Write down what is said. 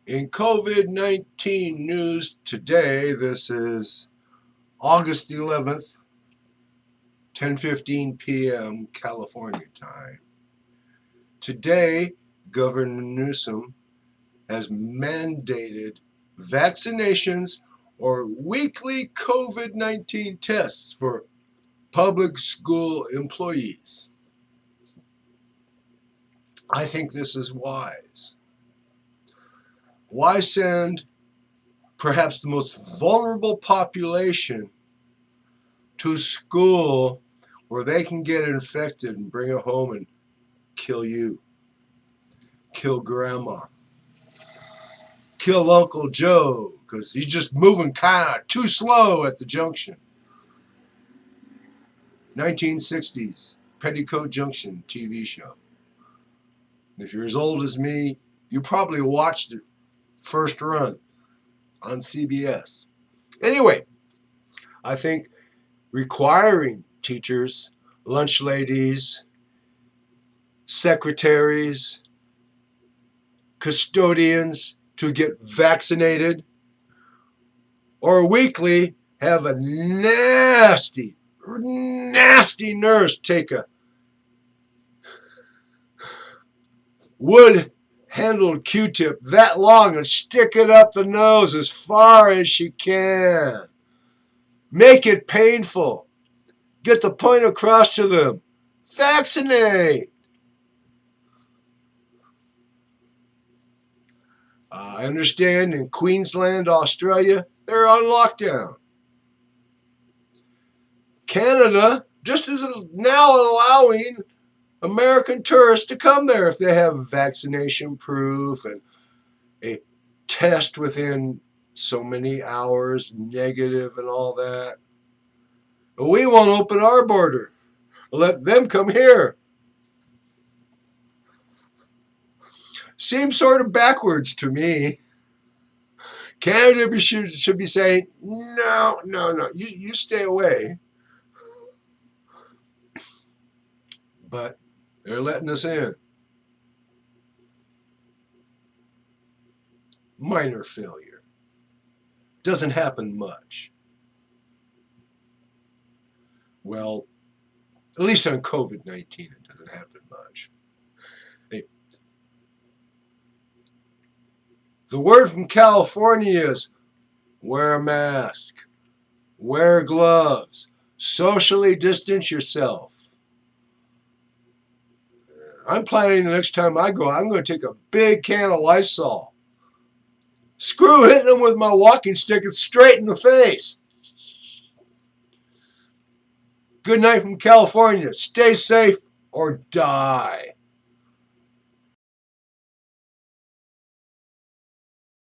In COVID-19 news today, this is August 11th, 10:15 p.m. California time. Today, Governor Newsom has mandated vaccinations or weekly COVID-19 tests for public school employees. I think this is wise. Why send perhaps the most vulnerable population to school where they can get infected and bring it home and kill you, kill grandma, kill Uncle Joe because he's just moving kind of too slow at the junction? 1960s Petticoat Junction TV show. If you're as old as me, you probably watched it first run on CBS. Anyway, I think requiring teachers, lunch ladies, secretaries, custodians to get vaccinated or weekly have a nasty nurse take a wood-handled Q-tip that long and stick it up the nose as far as she can. Make it painful. Get the point across to them. Vaccinate. I understand in Queensland, Australia, they're on lockdown. Canada just is now allowing American tourists to come there if they have vaccination proof and a test within so many hours, negative and all that. But we won't open our border. Let them come here. Seems sort of backwards to me. Canada should be saying, no, you stay away. But they're letting us in. Minor failure. Doesn't happen much. Well, at least on COVID-19, it doesn't happen much. The word from California is wear a mask, wear gloves, socially distance yourself. I'm planning the next time I go, I'm going to take a big can of Lysol. Screw hitting them with my walking stick, it's straight in the face. Good night from California. Stay safe or die.